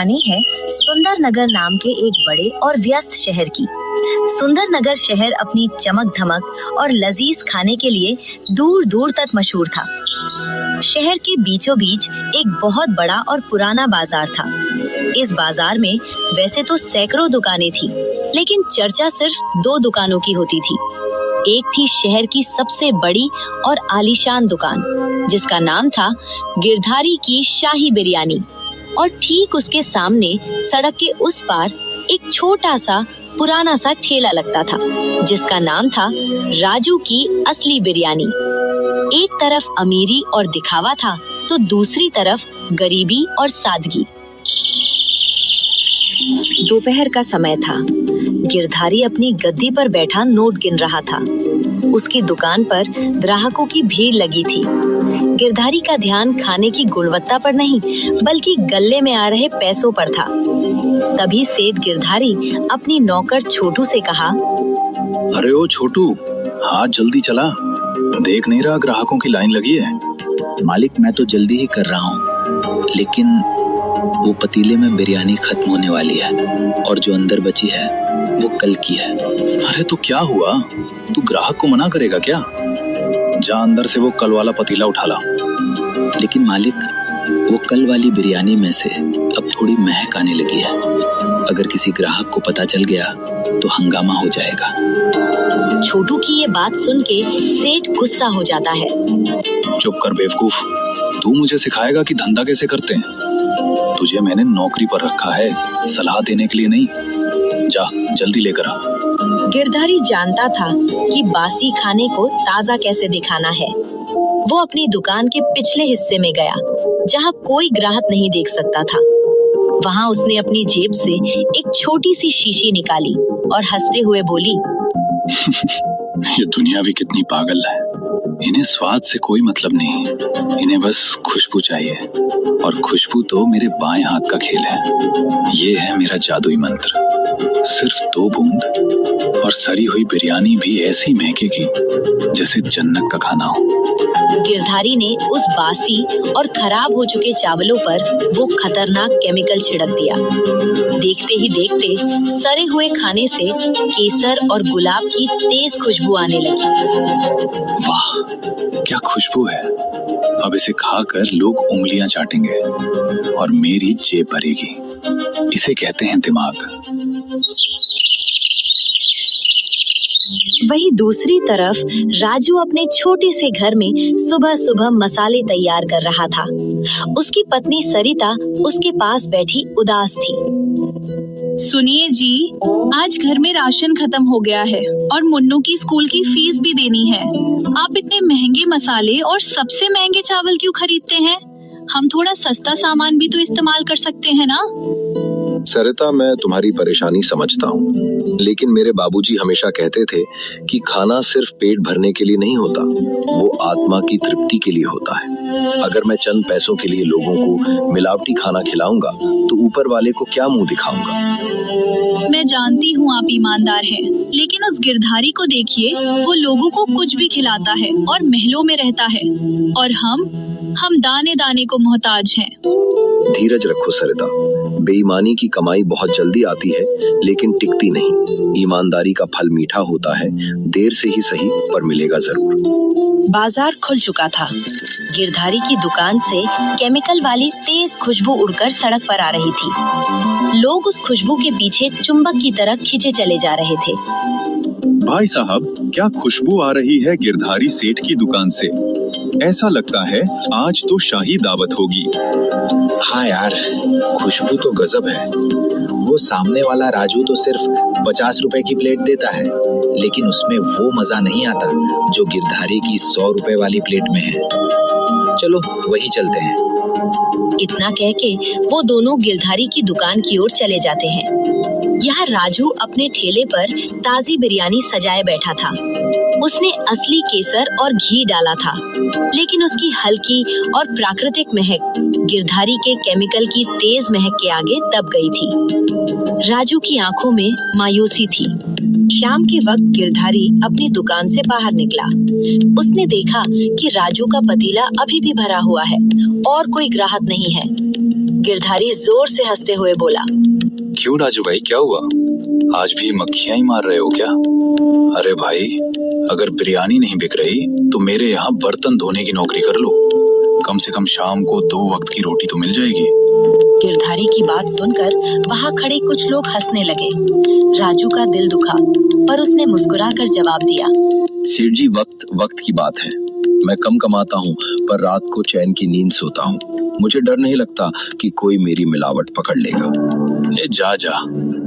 कहानी है सुंदरनगर नाम के एक बड़े और व्यस्त शहर की। सुंदरनगर शहर अपनी चमक धमक और लजीज खाने के लिए दूर दूर तक मशहूर था। शहर के बीचों बीच एक बहुत बड़ा और पुराना बाजार था। इस बाजार में वैसे तो सैकड़ों दुकानें थी, लेकिन चर्चा सिर्फ 2 दुकानों की होती थी। एक थी शहर की सबसे बड़ी और आलीशान दुकान, जिसका नाम था गिरधारी की शाही बिरयानी, और ठीक उसके सामने सड़क के उस पार एक छोटा सा पुराना सा ठेला लगता था, जिसका नाम था राजू की असली बिरयानी। एक तरफ अमीरी और दिखावा था, तो दूसरी तरफ गरीबी और सादगी। दोपहर का समय था। गिरधारी अपनी गद्दी पर बैठा नोट गिन रहा था। उसकी दुकान पर ग्राहकों की भीड़ लगी थी। गिरधारी का ध्यान खाने की गुणवत्ता पर नहीं, बल्कि गल्ले में आ रहे पैसों पर था। तभी सेठ गिरधारी अपनी नौकर छोटू से कहा, अरे ओ छोटू, हाथ जल्दी चला, देख नहीं रहा ग्राहकों की लाइन लगी है। मालिक, मैं तो जल्दी ही कर रहा हूँ, लेकिन वो पतीले में बिरयानी खत्म होने वाली है और जो अंदर बची है वो कल की है। अरे तो क्या हुआ, तू ग्राहक को मना करेगा क्या? जा अंदर से वो कल वाला पतीला उठा ला। लेकिन मालिक, वो कल वाली बिरयानी में से अब थोड़ी महक आने लगी है। अगर किसी ग्राहक को पता चल गया तो हंगामा हो जाएगा। छोटू की ये बात सुन के सेठ गुस्सा हो जाता है। चुप कर बेवकूफ, तू मुझे सिखाएगा कि धंधा कैसे करते हैं? तुझे मैंने नौकरी पर रखा है, सलाह देने के लिए नहीं। जा जल्दी लेकर आ। गिरधारी जानता था कि बासी खाने को ताजा कैसे दिखाना है। वो अपनी दुकान के पिछले हिस्से में गया, जहाँ कोई ग्राहक नहीं देख सकता था। वहाँ उसने अपनी जेब से एक छोटी सी शीशी निकाली और हंसते हुए बोली, ये दुनिया भी कितनी पागल है। इन्हें स्वाद से कोई मतलब नहीं, इन्हें बस खुशबू चाहिए, और खुशबू तो मेरे बाएं हाथ का खेल है। ये है मेरा जादुई मंत्र। सिर्फ 2 बूंद और सड़ी हुई बिरयानी भी ऐसी महकेगी जैसे जन्नत का खाना हो। गिरधारी ने उस बासी और खराब हो चुके चावलों पर वो खतरनाक केमिकल छिड़क दिया। देखते ही देखते सड़े हुए खाने से केसर और गुलाब की तेज खुशबू आने लगी। वाह, क्या खुशबू है। अब इसे खाकर लोग उंगलियां चाटेंगे और मेरी जेब भरेगी। इसे कहते हैं दिमाग। वही दूसरी तरफ राजू अपने छोटे से घर में सुबह सुबह मसाले तैयार कर रहा था। उसकी पत्नी सरिता उसके पास बैठी उदास थी। सुनिए जी, आज घर में राशन खत्म हो गया है और मुन्नू की स्कूल की फीस भी देनी है। आप इतने महंगे मसाले और सबसे महंगे चावल क्यों खरीदते हैं? हम थोड़ा सस्ता सामान भी तो इस्तेमाल कर सकते हैं ना? सरिता, मैं तुम्हारी परेशानी समझता हूँ, लेकिन मेरे बाबूजी हमेशा कहते थे कि खाना सिर्फ पेट भरने के लिए नहीं होता, वो आत्मा की तृप्ति के लिए होता है। अगर मैं चंद पैसों के लिए लोगों को मिलावटी खाना खिलाऊंगा तो ऊपर वाले को क्या मुंह दिखाऊंगा? मैं जानती हूँ आप ईमानदार हैं, लेकिन उस गिरधारी को देखिए, वो लोगों को कुछ भी खिलाता है और महलों में रहता है, और हम दाने दाने को मोहताज हैं। धीरज रखो सरिता, बेईमानी की कमाई बहुत जल्दी आती है लेकिन टिकती नहीं। ईमानदारी का फल मीठा होता है, देर से ही सही पर मिलेगा जरूर। बाजार खुल चुका था। गिरधारी की दुकान से केमिकल वाली तेज खुशबू उड़कर सड़क पर आ रही थी। लोग उस खुशबू के पीछे चुंबक की तरह खींचे चले जा रहे थे। भाई साहब, क्या खुशबू आ रही है गिरधारी सेठ की दुकान से। ऐसा लगता है आज तो शाही दावत होगी। हाँ यार, खुशबू तो गजब है। वो सामने वाला राजू तो सिर्फ 50 रुपए की प्लेट देता है, लेकिन उसमें वो मजा नहीं आता जो गिरधारी की 100 रुपए वाली प्लेट में है। चलो वही चलते हैं। इतना कह के वो दोनों गिरधारी की दुकान की ओर चले जाते हैं। यहाँ राजू अपने ठेले पर ताजी बिरयानी सजाए बैठा था। उसने असली केसर और घी डाला था, लेकिन उसकी हल्की और प्राकृतिक महक गिरधारी के केमिकल की तेज महक के आगे दब गई थी। राजू की आंखों में मायूसी थी। शाम के वक्त गिरधारी अपनी दुकान से बाहर निकला। उसने देखा कि राजू का पतीला अभी भी भरा हुआ है और कोई ग्राहक नहीं है। गिरधारी जोर से हंसते हुए बोला। क्यों राजू भाई, क्या हुआ? आज भी मक्खियां ही मार रहे हो क्या? अरे भाई, अगर बिरयानी नहीं बिक रही तो मेरे यहाँ बर्तन धोने की नौकरी कर लो। कम से कम शाम को 2 वक्त की रोटी तो मिल जाएगी। गिरधारी की बात सुनकर वहाँ खड़े कुछ लोग हंसने लगे। राजू का दिल दुखा, पर उसने मुस्कुराकर जवाब दिया। सेठ जी, वक्त वक्त की बात है। मैं कम कमाता हूँ पर रात को चैन की नींद सोता हूँ। मुझे डर नहीं लगता कि कोई मेरी मिलावट पकड़ लेगा। ए जा जा,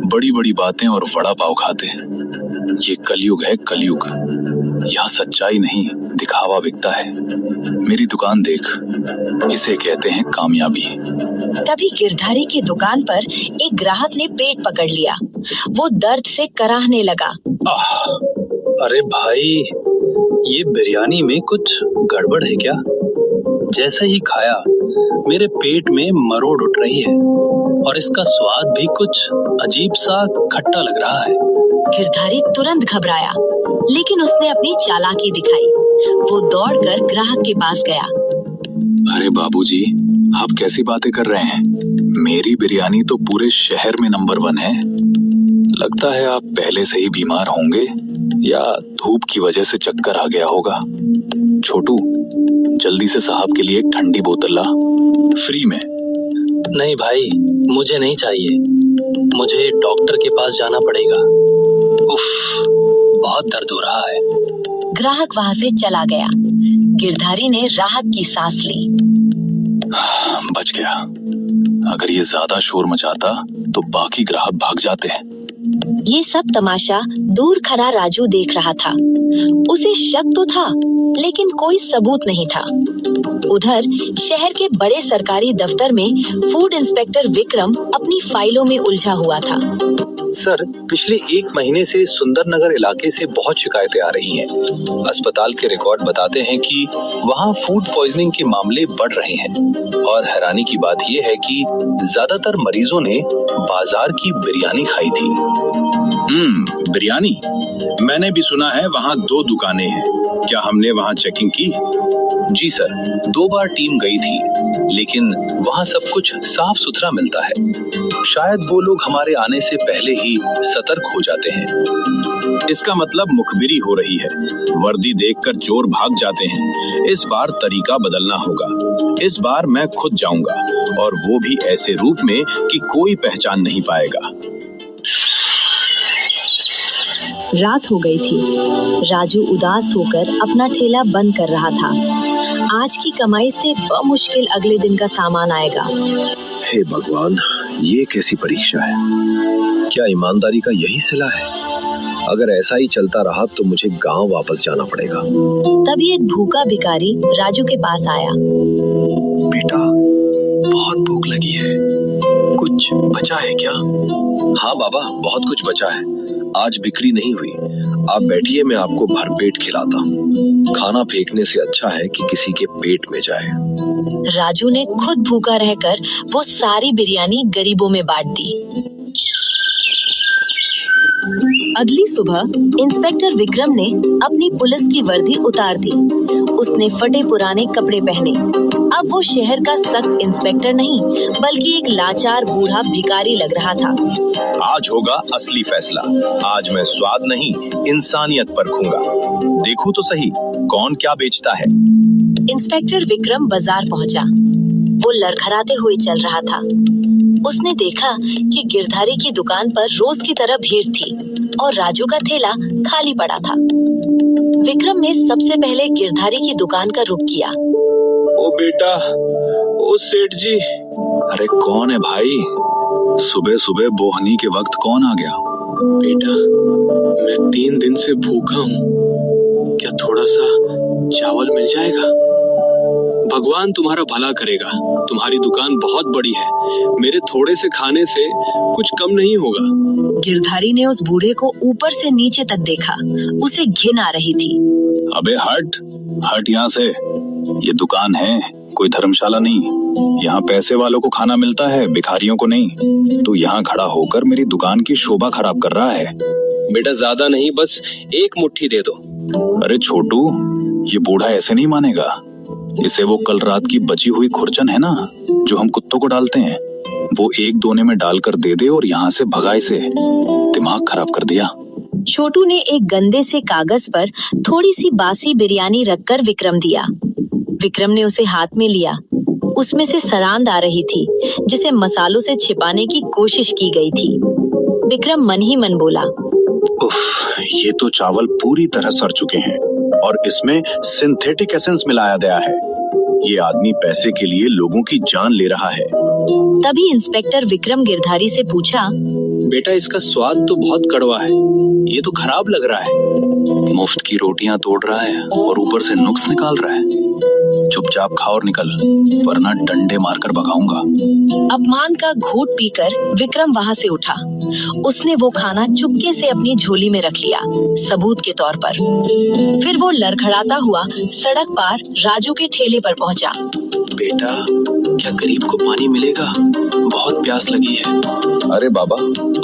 बड़ी बड़ी बातें और वड़ा पाव खाते। ये कलयुग है, कलयुग। यहाँ सच्चाई नहीं, दिखावा बिकता है। मेरी दुकान देख, इसे कहते हैं कामयाबी। तभी गिरधारी की दुकान पर एक ग्राहक ने पेट पकड़ लिया। वो दर्द से कराहने लगा। अरे भाई, ये बिरयानी में कुछ गड़बड़ है क्या? जैसे ही खाया मेरे पेट में मरोड़ उठ रही है और इसका स्वाद भी कुछ अजीब सा खट्टा लग रहा है। गिरधारी तुरंत घबराया, लेकिन उसने अपनी चालाकी दिखाई। वो दौड़कर ग्राहक के पास गया। अरे बाबूजी, आप कैसी बातें कर रहे हैं? मेरी बिरयानी तो पूरे शहर में नंबर 1 है। लगता है आप पहले से ही बीमार होंगे या धूप की वजह से चक्कर आ गया होगा। छोटू, जल्दी से साहब के लिए एक ठंडी बोतल ला, फ्री में। नहीं भाई, मुझे नहीं चाहिए। मुझे डॉक्टर के पास जाना पड़ेगा। उफ, बहुत दर्द हो रहा है। ग्राहक वहाँ से चला गया। गिरधारी ने राहत की सांस ली। बच गया। अगर ये ज्यादा शोर मचाता तो बाकी ग्राहक भाग जाते। ये सब तमाशा दूर खड़ा राजू देख रहा था। उसे शक तो था, लेकिन कोई सबूत नहीं था। उधर शहर के बड़े सरकारी दफ्तर में फूड इंस्पेक्टर विक्रम अपनी फाइलों में उलझा हुआ था। सर, पिछले 1 महीने से सुंदर नगर इलाके से बहुत शिकायतें आ रही हैं। अस्पताल के रिकॉर्ड बताते हैं कि वहाँ फूड पॉइजनिंग के मामले बढ़ रहे हैं और हैरानी की बात यह है कि ज्यादातर मरीजों ने बाजार की बिरयानी खाई थी। बिरयानी? मैंने भी सुना है वहाँ 2 दुकानें हैं। क्या हमने वहाँ चेकिंग की? जी सर, 2 बार टीम गई थी, लेकिन वहाँ सब कुछ साफ सुथरा मिलता है। शायद वो लोग हमारे आने से पहले ही सतर्क हो जाते हैं। इसका मतलब मुखबिरी हो रही है। वर्दी देखकर चोर भाग जाते हैं। इस बार तरीका बदलना होगा। इस बार मैं खुद जाऊंगा, और वो भी ऐसे रूप में कि कोई पहचान नहीं पाएगा। रात हो गई थी। राजू उदास होकर अपना ठेला बंद कर रहा था। आज की कमाई से बमुश्किल अगले दिन का सामान आएगा। हे भगवान, ये कैसी परीक्षा है? क्या ईमानदारी का यही सिला है? अगर ऐसा ही चलता रहा तो मुझे गांव वापस जाना पड़ेगा। तभी एक भूखा भिखारी राजू के पास आया। बेटा, बहुत भूख लगी है, कुछ बचा है क्या? हाँ बाबा, बहुत कुछ बचा है। आज बिक्री नहीं हुई। आप बैठिए, मैं आपको भरपेट खिलाता हूँ। खाना फेंकने से अच्छा है कि किसी के पेट में जाए। राजू ने खुद भूखा रहकर वो सारी बिरयानी गरीबों में बांट दी। अगली सुबह इंस्पेक्टर विक्रम ने अपनी पुलिस की वर्दी उतार दी। उसने फटे पुराने कपड़े पहने। अब वो शहर का सख्त इंस्पेक्टर नहीं, बल्कि एक लाचार बूढ़ा भिखारी लग रहा था। आज होगा असली फैसला। आज मैं स्वाद नहीं, इंसानियत परखूंगा। देखूं तो सही, कौन क्या बेचता है। इंस्पेक्टर विक्रम बाजार पहुंचा। वो लड़खड़ाते हुए चल रहा था। उसने देखा कि गिरधारी की दुकान पर रोज की तरह भीड़ थी और राजू का ठेला खाली पड़ा था। विक्रम ने सबसे पहले गिरधारी की दुकान का रुख किया। ओ बेटा, ओ सेठ जी। अरे कौन है भाई? सुबह सुबह बोहनी के वक्त कौन आ गया? बेटा, मैं 3 दिन से भूखा हूँ। क्या थोड़ा सा चावल मिल जाएगा? भगवान तुम्हारा भला करेगा। तुम्हारी दुकान बहुत बड़ी है, मेरे थोड़े से खाने से कुछ कम नहीं होगा। गिरधारी ने उस बूढ़े को ऊपर से नीचे तक देखा। उसे घिन आ रही थी। अबे हट, हट यहाँ से। ये दुकान है, कोई धर्मशाला नहीं। यहाँ पैसे वालों को खाना मिलता है, भिखारियों को नहीं। तू यहाँ खड़ा होकर मेरी दुकान की शोभा खराब कर रहा है। बेटा, ज्यादा नहीं, बस 1 मुट्ठी दे दो। अरे छोटू, ये बूढ़ा ऐसे नहीं मानेगा। इसे वो कल रात की बची हुई खुरचन है ना जो हम कुत्तों को डालते हैं, वो एक दोने में डालकर दे दे और यहाँ से भगा इसे। दिमाग खराब कर दिया। छोटू ने एक गंदे से कागज पर थोड़ी सी बासी बिरयानी रखकर विक्रम दिया। विक्रम ने उसे हाथ में लिया। उसमें से सरांद आ रही थी जिसे मसालों से छिपाने की कोशिश की गई थी। विक्रम मन ही मन बोला, उफ, ये तो चावल पूरी तरह सड़ चुके हैं और इसमें सिंथेटिक एसेंस मिलाया गया है। ये आदमी पैसे के लिए लोगों की जान ले रहा है। तभी इंस्पेक्टर विक्रम गिरधारी से पूछा, बेटा इसका स्वाद तो बहुत कड़वा है, ये तो खराब लग रहा है। मुफ्त की रोटियां तोड़ रहा है और ऊपर से नुक्स निकाल रहा है। चुपचाप खा और निकल, वरना डंडे मारकर भगाऊंगा। अपमान का घूंट पीकर विक्रम वहां से उठा। उसने वो खाना चुपके से अपनी झोली में रख लिया, सबूत के तौर पर। फिर वो लड़खड़ाता हुआ सड़क पार राजू के ठेले पर पहुंचा। बेटा, क्या गरीब को पानी मिलेगा? बहुत प्यास लगी है। अरे बाबा,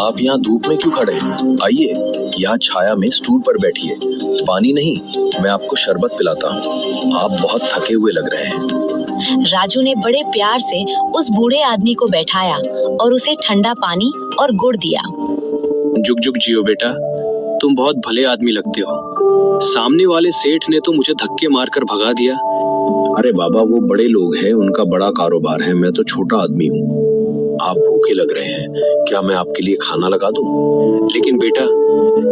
आप यहाँ धूप में क्यों खड़े हैं? आइए, यहाँ छाया में स्टूल पर बैठिए। पानी नहीं, मैं आपको शरबत पिलाता हूँ। आप बहुत थके हुए लग रहे हैं। राजू ने बड़े प्यार से उस बूढ़े आदमी को बैठाया और उसे ठंडा पानी और गुड़ दिया। जुग जुग जियो बेटा, तुम बहुत भले आदमी लगते हो। सामने वाले सेठ ने तो मुझे धक्के मारकर भगा दिया। अरे बाबा, वो बड़े लोग हैं, उनका बड़ा कारोबार है, मैं तो छोटा आदमी हूँ। आप भूखे लग रहे हैं, क्या मैं आपके लिए खाना लगा दूं? लेकिन बेटा,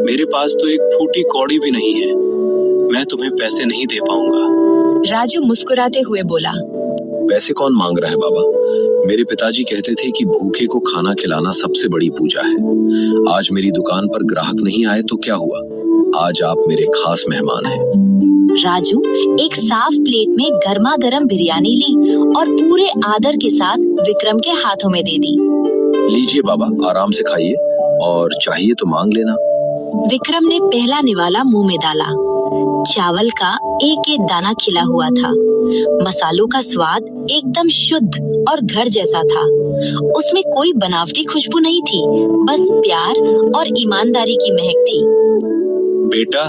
मेरे पास तो एक फूटी कौड़ी भी नहीं है, मैं तुम्हें पैसे नहीं दे पाऊंगा। राजू मुस्कुराते हुए बोला, पैसे कौन मांग रहा है बाबा? मेरे पिताजी कहते थे कि भूखे को खाना खिलाना सबसे बड़ी पूजा है। आज मेरी दुकान पर ग्राहक नहीं आए तो क्या हुआ? आज आप मेरे खास मेहमान हैं। राजू एक साफ प्लेट में गर्मा गर्म बिरयानी ली और पूरे आदर के साथ विक्रम के हाथों में दे दी। लीजिए बाबा, आराम से खाइए और चाहिए तो मांग लेना। विक्रम ने पहला निवाला मुंह में डाला। चावल का एक एक दाना खिला हुआ था। मसालों का स्वाद एकदम शुद्ध और घर जैसा था। उसमें कोई बनावटी खुशबू नहीं थी, बस प्यार और ईमानदारी की महक थी। बेटा,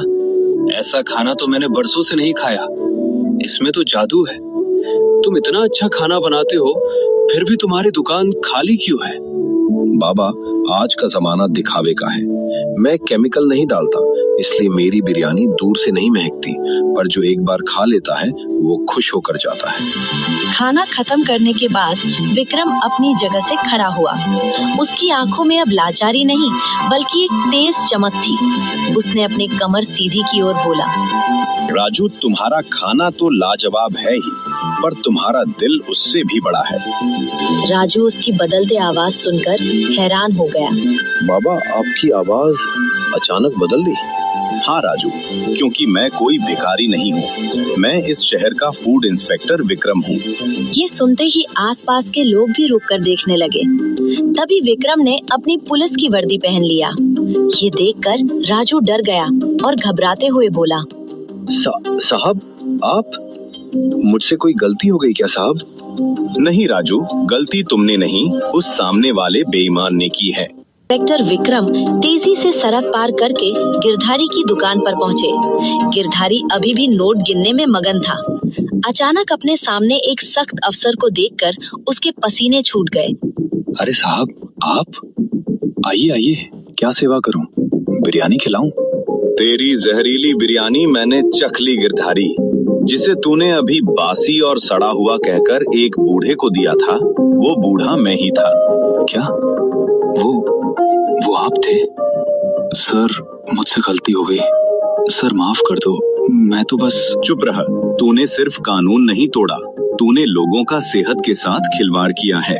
ऐसा खाना तो मैंने बरसों से नहीं खाया। इसमें तो जादू है। तुम इतना अच्छा खाना बनाते हो, फिर भी तुम्हारी दुकान खाली क्यों है? बाबा, आज का जमाना दिखावे का है। मैं केमिकल नहीं डालता, इसलिए मेरी बिरयानी दूर से नहीं महकती, पर जो एक बार खा लेता है वो खुश होकर जाता है। खाना खत्म करने के बाद विक्रम अपनी जगह से खड़ा हुआ। उसकी आंखों में अब लाचारी नहीं, बल्कि एक तेज चमक थी। उसने अपनी कमर सीधी की और बोला, राजू, तुम्हारा खाना तो लाजवाब है ही, पर तुम्हारा दिल उससे भी बड़ा है। राजू उसकी बदलते आवाज सुनकर हैरान हो गया। बाबा, आपकी आवाज अचानक बदल दी? हाँ राजू, क्योंकि मैं कोई भिखारी नहीं हूँ। मैं इस शहर का फूड इंस्पेक्टर विक्रम हूँ। ये सुनते ही आसपास के लोग भी रुककर देखने लगे। तभी विक्रम ने अपनी पुलिस की वर्दी पहन लिया। ये देखकर राजू डर गया और घबराते हुए बोला, साहब, आप? मुझसे कोई गलती हो गई क्या साहब? नहीं राजू, गलती तुमने नहीं, उस सामने वाले बेईमान ने की है। इंस्पेक्टर विक्रम तेजी से सड़क पार करके गिरधारी की दुकान पर पहुंचे। गिरधारी अभी भी नोट गिनने में मगन था। अचानक अपने सामने एक सख्त अफसर को देखकर उसके पसीने छूट गए। अरे साहब, आप? आइए आइए, क्या सेवा करूं? बिरयानी खिलाऊं? तेरी जहरीली बिरयानी मैंने चख ली गिरधारी, जिसे तूने अभी बासी और सड़ा हुआ कहकर एक बूढ़े को दिया था। वो बूढ़ा मैं ही था। क्या? वो आप थे? सर, मुझसे गलती हो गई। सर, माफ कर दो, मैं तो बस। चुप रह। तूने सिर्फ कानून नहीं तोड़ा, तूने लोगों का सेहत के साथ खिलवाड़ किया है।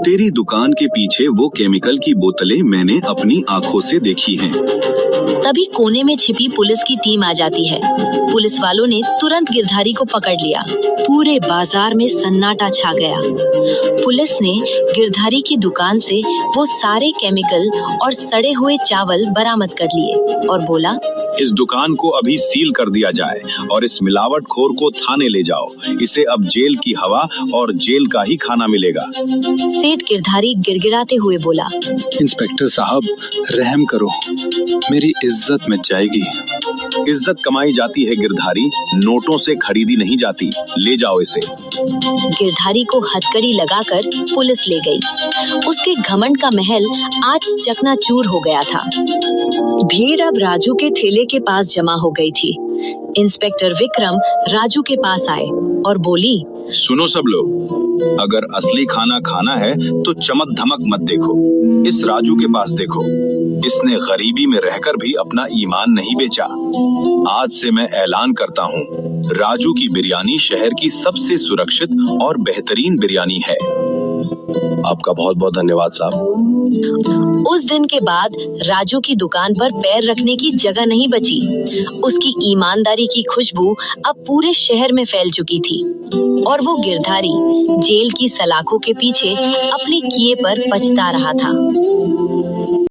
तेरी दुकान के पीछे वो केमिकल की बोतलें मैंने अपनी आंखों से देखी हैं। तभी कोने में छिपी पुलिस की टीम आ जाती है। पुलिस वालों ने तुरंत गिरधारी को पकड़ लिया। पूरे बाजार में सन्नाटा छा गया। पुलिस ने गिरधारी की दुकान से वो सारे केमिकल और सड़े हुए चावल बरामद कर लिए और बोला, इस दुकान को अभी सील कर दिया जाए और इस मिलावटखोर को थाने ले जाओ। इसे अब जेल की हवा और जेल का ही खाना मिलेगा। सेठ गिरधारी गिड़गिड़ाते हुए बोला, इंस्पेक्टर साहब, रहम करो, मेरी इज्जत मिट जाएगी। इज्जत कमाई जाती है गिरधारी, नोटों से खरीदी नहीं जाती। ले जाओ इसे। गिरधारी को हथकड़ी लगाकर पुलिस ले गई। उसके घमंड का महल आज चकनाचूर हो गया था। भीड़ अब राजू के ठेले के पास जमा हो गई थी। इंस्पेक्टर विक्रम राजू के पास आए और बोली, सुनो सब लोग, अगर असली खाना खाना है तो चमक धमक मत देखो। इस राजू के पास देखो, इसने गरीबी में रहकर भी अपना ईमान नहीं बेचा। आज से मैं ऐलान करता हूँ, राजू की बिरयानी शहर की सबसे सुरक्षित और बेहतरीन बिरयानी है। आपका बहुत बहुत धन्यवाद साहब। उस दिन के बाद राजू की दुकान पर पैर रखने की जगह नहीं बची। उसकी ईमानदारी की खुशबू अब पूरे शहर में फैल चुकी थी और वो गिरधारी जेल की सलाखों के पीछे अपने किए पर पछता रहा था।